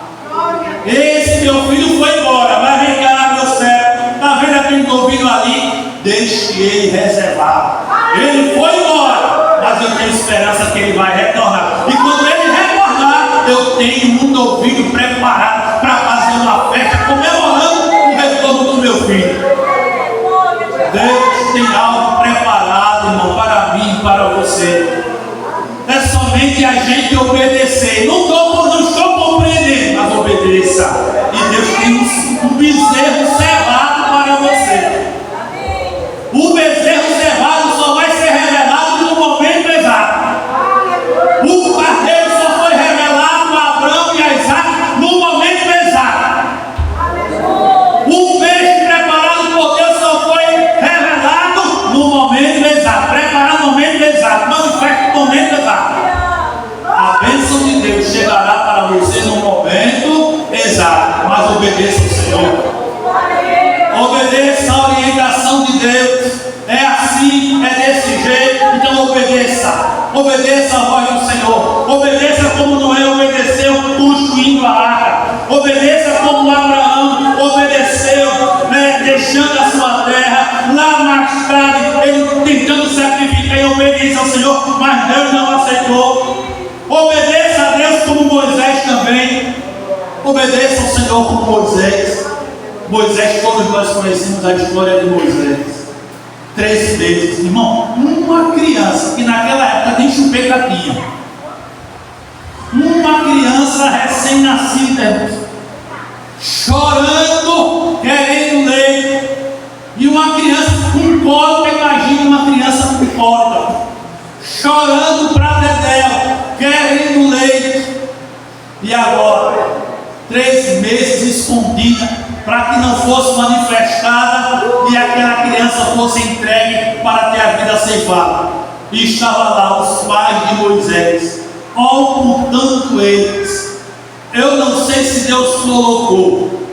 S2: Esse meu filho foi embora, mas vem cá, meu servo, está vendo aquele novilho ali? Deixe ele reservado. Ele foi embora, mas eu tenho esperança que ele vai retornar. E quando ele retornar, eu tenho um novilho preparado para fazer uma festa comemorando o retorno do meu filho. Deus tem algo preparado, irmão, para mim e para você. É somente a gente obedecer. Não estou compreendendo, mas obedeça. E Deus tem um bezerro cevado para você. O bezerro cevado só vai ser revelado no momento exato. O carneiro só foi revelado a Abraão e a Isaac no momento exato. O peixe preparado por Deus só foi revelado no momento exato. Preparado no momento exato. Manifesto no momento exato. A bênção de Deus chegará para você no momento exato. Mas obedeça ao Senhor. Obedeça a orientação de Deus. É assim, é desse jeito. Então obedeça. Obedeça a voz do Senhor. Obedeça como Noé obedeceu, construindo a arca. Obedeça como Abraão obedeceu, deixando a sua terra. Lá mais tarde, ele tentando sacrificar em obediência ao Senhor, mas Deus não aceitou. Obedeça a Deus como Moisés também. Obedeça ao Senhor como Moisés. Moisés, todos nós conhecemos a história de Moisés. 3 meses, irmão, uma criança que naquela época nem chupeta tinha. Uma criança recém-nascida, chorando, querendo leite. E uma criança com cólica, imagina uma criança com cólica, chorando para dela, querendo leite. E agora, 3 meses escondida, para que não fosse manifestada e aquela criança fosse entregue para ter a vida ceifada. E estava lá os pais de Moisés, ocultando eles. Eu não sei se Deus colocou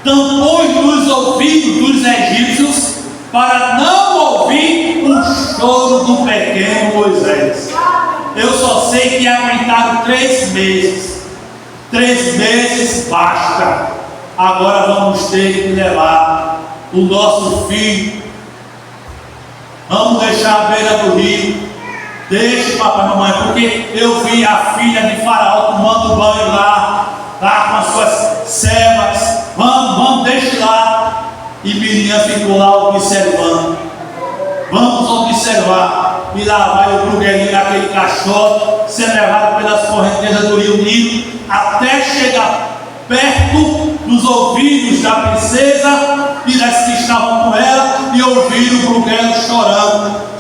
S2: tampões nos ouvidos dos egípcios para não ouvir o choro do pequeno Moisés. Eu só sei que aguentaram 3 meses. 3 meses basta. Agora vamos ter que levar o nosso filho. Vamos deixar à beira do rio. Deixe, papai e mamãe, porque eu vi a filha de Faraó tomando banho lá com as suas servas. Vamos, deixe lá. E Miriam ficou lá observando. Vamos observar. E lá vai o bruguelinho daquele cachorro, sendo levado pelas correntezas do rio Nilo, até chegar perto dos ouvidos da princesa e das que estavam com ela, e ouvir o bruguelo chorando,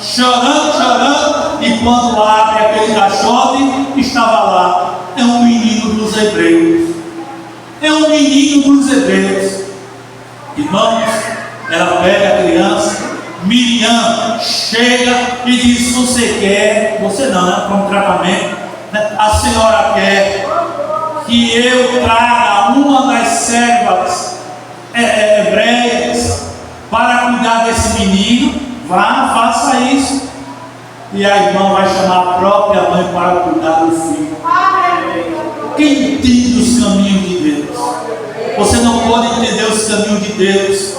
S2: e quando abre aquele caixote, estava lá. É um menino dos hebreus. É um menino dos hebreus. Irmãos, ela pega a criança. Miriam chega e diz: você quer, você não, né? Como tratamento, né? A senhora quer que eu traga uma das servas hebreias para cuidar desse menino? Vá, faça isso. E a irmã vai chamar a própria mãe para cuidar do filho. Quem entende os caminhos de Deus? Você não pode entender os caminhos de Deus,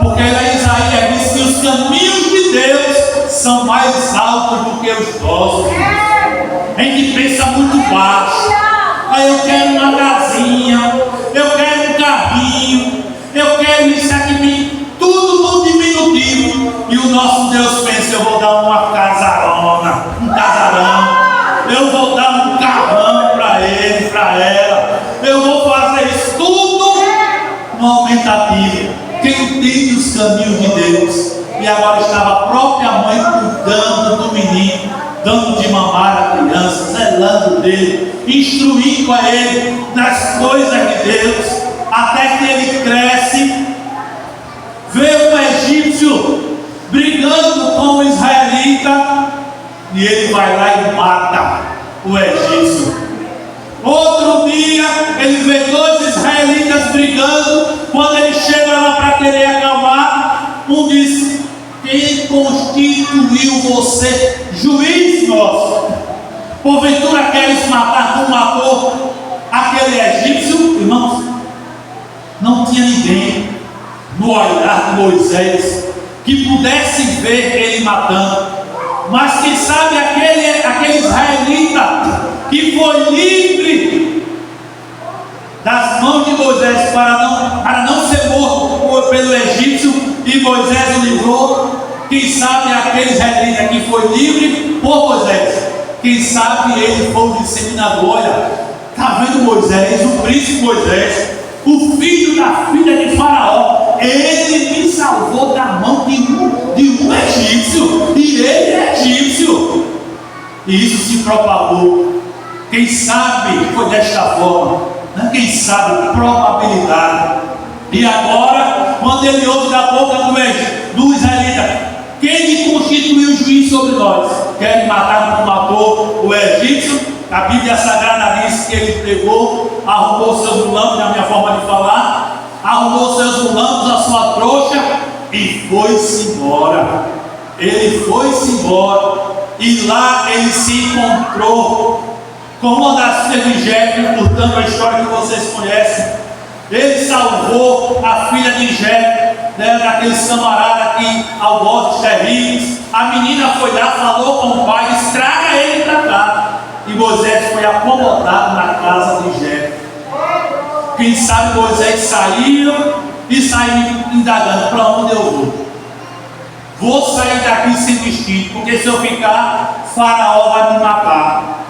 S2: porque lá em Isaías diz que os caminhos de Deus são mais altos do que os nossos. A gente pensa muito baixo. Aí eu quero uma casinha, eu quero um carrinho, eu quero isso aqui, tudo no diminutivo. E o nosso Deus pensa: eu vou dar uma casarona, um casarão, eu vou dar um carrão para ele, para ela, eu vou fazer isso tudo no aumentativo. Quem entende os caminhos de Deus? E agora estava a própria mãe cuidando do menino, dando de mamar a criança, zelando dele, instruindo a ele nas coisas de Deus, até que ele cresce, vê um egípcio brigando com o israelita, e ele vai lá e mata o egípcio. Outro dia, ele vê 2 israelitas brigando. Quando ele chega lá para querer acalmar, um diz: quem constituiu você juiz nosso? Porventura queres matar como matou aquele egípcio? Irmãos, não tinha ninguém no olhar de Moisés que pudesse ver ele matando. Mas quem sabe aquele israelita que foi livre das mãos de Moisés para não ser morto pelo egípcio e Moisés o livrou. Quem sabe aquele israelita que foi livre por Moisés, quem sabe ele foi o disseminador. Olha, está vendo Moisés, o príncipe Moisés, o filho da filha de Faraó, ele me salvou da mão de um egípcio, e ele é egípcio. E isso se propagou. Quem sabe foi desta forma, né? Quem sabe, probabilidade. E agora, quando ele ouve da boca do israelita: quem lhe constituiu juiz sobre nós? Quer matar como matou o egípcio? A Bíblia Sagrada diz que ele pegou, arrumou seus mulambos, na minha forma de falar, arrumou seus mulambos, a sua trouxa, e foi-se embora. Ele foi-se embora, e lá ele se encontrou com uma das filhas de Jetro, contando a história que vocês conhecem. Ele salvou a filha de Jetro, né, daqueles camaradas que algozes terríveis. A menina foi lá, falou com o pai, disse: traga ele para cá. E Moisés foi acomodado na casa de Jetro. Quem sabe Moisés saiu indagando: para onde eu vou? Vou sair daqui sem vestido, porque se eu ficar, Faraó vai me matar,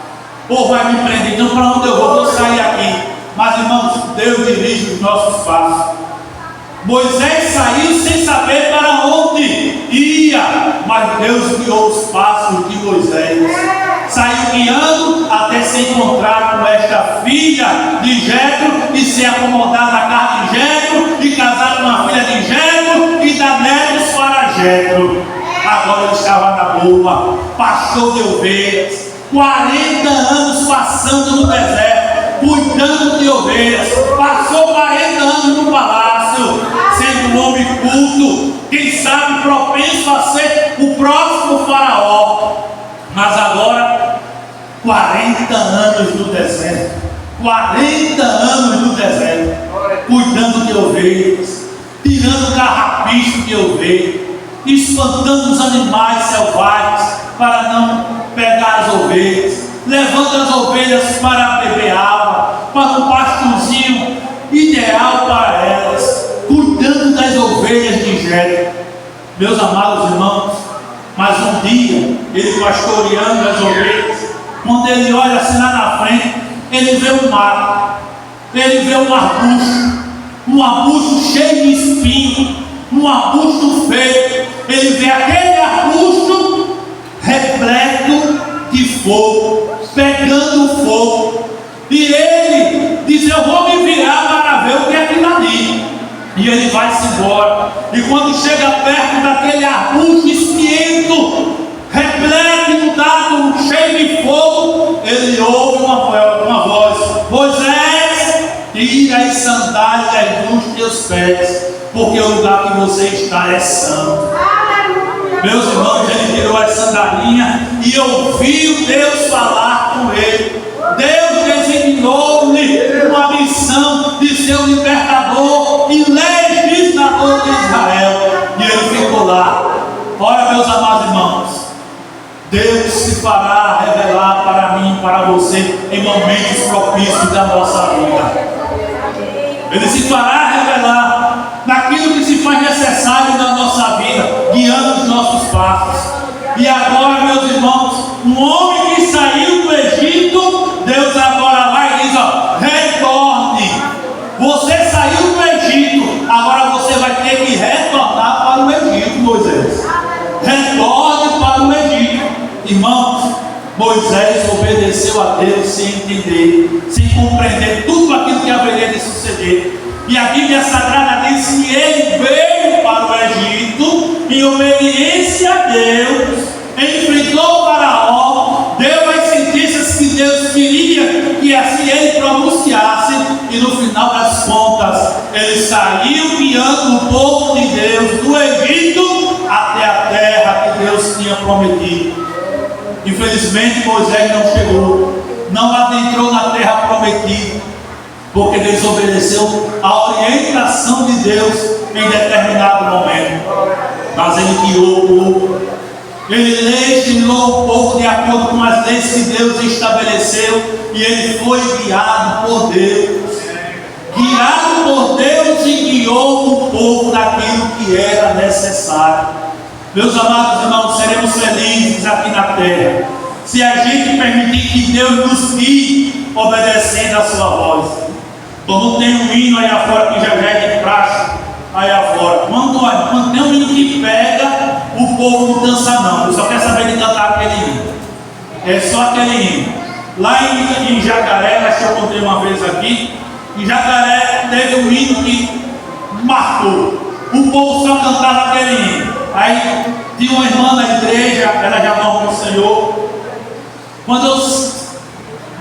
S2: ou vai me prender. Então para onde eu vou? Vou sair aqui. Mas irmãos, Deus dirige os nossos passos. Moisés saiu sem saber para onde ia, mas Deus guiou os passos de Moisés. Saiu guiando até se encontrar com esta filha de Jetro e se acomodar na casa de Jetro e casar com a filha de Jetro e dar netos para Jetro. Agora ele estava na boa, pastor de ovelhas, 40 anos passando no deserto, cuidando de ovelhas. Passou 40 anos no palácio, sendo um homem culto, quem sabe propenso a ser o próximo faraó. Mas agora, 40 anos no deserto, 40 anos no deserto, cuidando de ovelhas, tirando carrapicho de ovelha, espantando os animais selvagens para não pegar as ovelhas, levando as ovelhas para beber água, para um pastozinho ideal para elas, cuidando das ovelhas de Jetro. Meus amados irmãos, mas um dia, ele pastoreando as ovelhas, quando ele olha assim lá na frente, ele vê um mato, ele vê um arbusto cheio de espinho, um arbusto feio. Ele vê aquele arbusto repleto de fogo, pegando fogo, e ele diz: eu vou me virar para ver o que é aquilo ali. E ele vai-se embora, e quando chega perto daquele arbusto espinhento, repleto, inundado, cheio de fogo, ele ouve uma voz: Moisés, tira as sandálias dos teus pés, porque o lugar que você está é santo. Meus irmãos, ele tirou as sandalinhas e ouviu Deus falar com ele. Deus designou-lhe uma missão de ser o libertador e legislador de Israel, e ele ficou lá. Ora, meus amados irmãos, Deus se fará revelar para mim e para você em momentos propícios da nossa vida. Ele se fará revelar naquilo que se faz necessário na nossa vida, guiando os nossos passos. E agora, meus irmãos, um homem que saiu do Egito, Deus agora vai e diz: ó, retorne. Você saiu do Egito, agora você vai ter que retornar para o Egito, Moisés. Retorne para o Egito. Irmãos, Moisés obedeceu a Deus sem entender, sem compreender tudo aquilo que haveria de suceder. E a Bíblia Sagrada diz que ele veio para o Egito em obediência a Deus, enfrentou o Faraó, deu as sentenças que Deus queria que assim ele pronunciasse, e no final das contas ele saiu guiando o povo de Deus do Egito até a terra que Deus tinha prometido. Infelizmente Moisés não chegou, não adentrou na terra prometida, porque desobedeceu a orientação de Deus em determinado momento. Mas ele guiou o povo, ele legislou o povo de acordo com as leis que Deus estabeleceu, e ele foi guiado por Deus. guiado por Deus, e guiou o povo naquilo que era necessário. Meus amados irmãos, seremos felizes aqui na terra se a gente permitir que Deus nos guie obedecendo a sua voz. Como tem um hino aí afora que já é de praxe aí afora. Quando tem um hino que pega, o povo não dança não. Eu só quero saber de cantar aquele hino. É só aquele hino. Lá em Jacaré, acho que eu contei uma vez aqui, em Jacaré teve um hino que marcou. O povo só cantava aquele hino. Aí tinha uma irmã na igreja, ela já morreu com o Senhor. Quando eu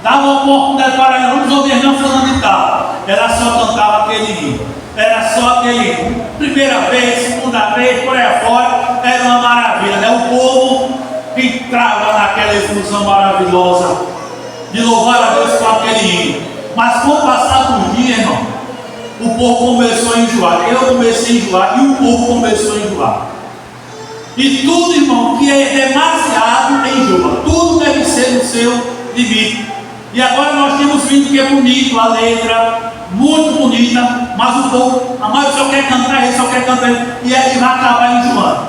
S2: dava uma oportunidade para ela, vamos ouvir a irmã falando de tal, ela só cantava aquele hino. Era só aquele hino. Primeira vez, segunda vez, por aí fora, era uma maravilha, né? O povo entrava naquela efusão maravilhosa de louvar a Deus com aquele hino. Mas com o passar dos dias, irmão, o povo começou a enjoar. Eu comecei a enjoar e o povo começou a enjoar. E tudo, irmão, que é demasiado enjoa. Tudo deve ser no seu limite. E agora nós temos vindo que é bonito, a letra, muito bonita, mas o povo, a maioria só quer cantar ele, só quer cantar ele, e ele vai acabar enjoando.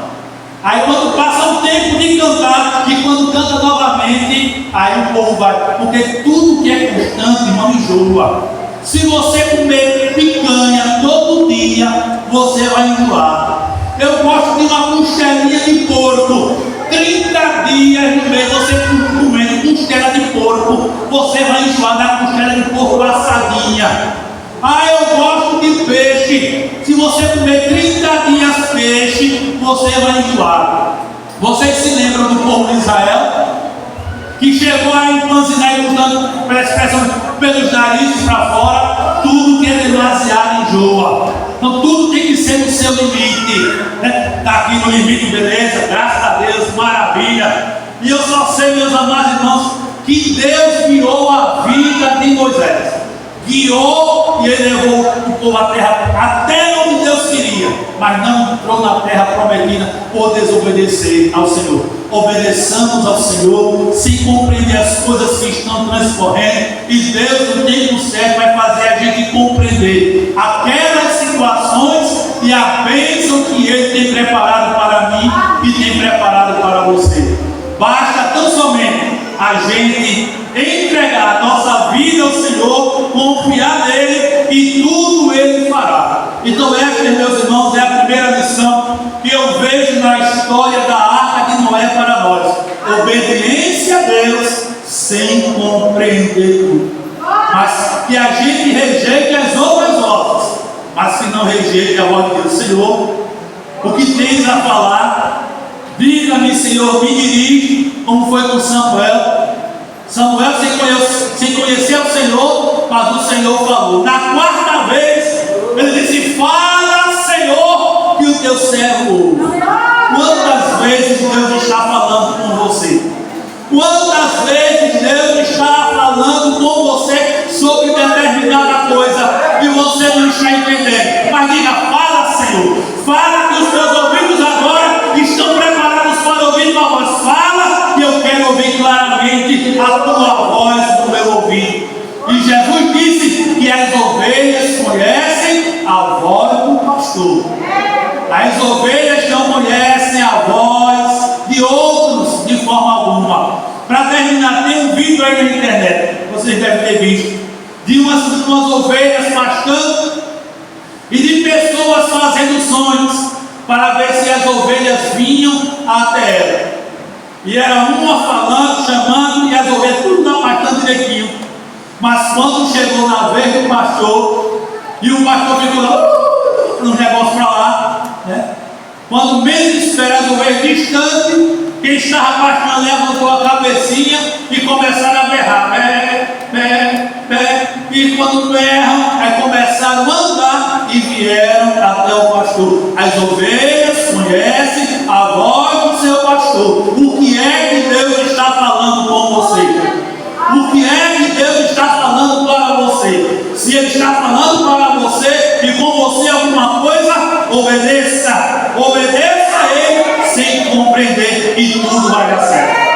S2: Aí quando passa o tempo de cantar, e quando canta novamente, aí o povo vai, porque tudo que é constante, irmão, enjoa. Se você comer picanha todo dia, você vai enjoar. Eu gosto de uma costelinha de porco. 30 dias no mês você comendo costela de porco, você vai enjoar da costela de porco assadinha. Ah, eu gosto de peixe. Se você comer 30 dias peixe, você vai enjoar. Vocês se lembram do povo de Israel? Que chegou a empanzinar e botando pelos narizes para fora. Tudo que é demasiado enjoa. Então tudo tem que ser no seu limite, né? Está aqui no limite, beleza, graças a Deus, maravilha. E eu só sei, meus amados irmãos, que Deus guiou a vida de Moisés. Guiou e ele levou o povo à terra até onde Deus queria, mas não entrou na terra prometida por desobedecer ao Senhor. Obedeçamos ao Senhor, se compreender as coisas que estão transcorrendo, e Deus, no tempo certo, vai fazer a gente compreender aquelas situações e a bênção que Ele tem preparado para mim e tem preparado para você. Basta tão somente a gente entregar a nossa vida ao Senhor, confiar nele, e tudo Ele fará. Então esta, meus irmãos, é a primeira lição que eu vejo na história da Arca de Noé para nós. Obediência a Deus sem compreender tudo. Mas que a gente rejeite as outras vozes, mas que não rejeite a voz de Deus. Senhor, o que tens a falar, diga-me, Senhor, me dirige, como foi com Samuel. Samuel sem conhecer o Senhor, mas o Senhor falou. Na quarta vez, ele disse: fala, Senhor, que o teu servo ouve. Quantas vezes Deus está falando com você? Quantas vezes Deus está falando com você sobre determinada coisa e você não está entendendo? Mas diga: fala, Senhor. Fala, que os teus ouvidos agora estão preparados para ouvir tua voz. Fala, que eu quero ouvir claramente a tua voz no meu ouvido. E Jesus disse que as ovelhas conhecem a voz do pastor. As ovelhas não conhecem a voz de outros de forma alguma. Para terminar, tem um vídeo aí na internet, vocês devem ter visto, de umas ovelhas pastando e de pessoas fazendo sonhos para ver se as ovelhas vinham até ela. E era uma falando, chamando, e as ovelhas tudo não pastando direitinho. Mas quando chegou na vez do pastor, e o pastor ficou lá, no negócio para lá, né? Quando menos espera, as ovelhas distante, quem estava pastando levantou a cabecinha e começaram a berrar. E quando berram, aí começaram a andar e vieram até o pastor. As ovelhas conhecem a voz do seu pastor. O que é que Deus está falando com você? O que é que Deus está falando para você? Se Ele está falando para você e com você alguma coisa, obedeça. Obedeça a Ele sem compreender, e tudo vai dar certo.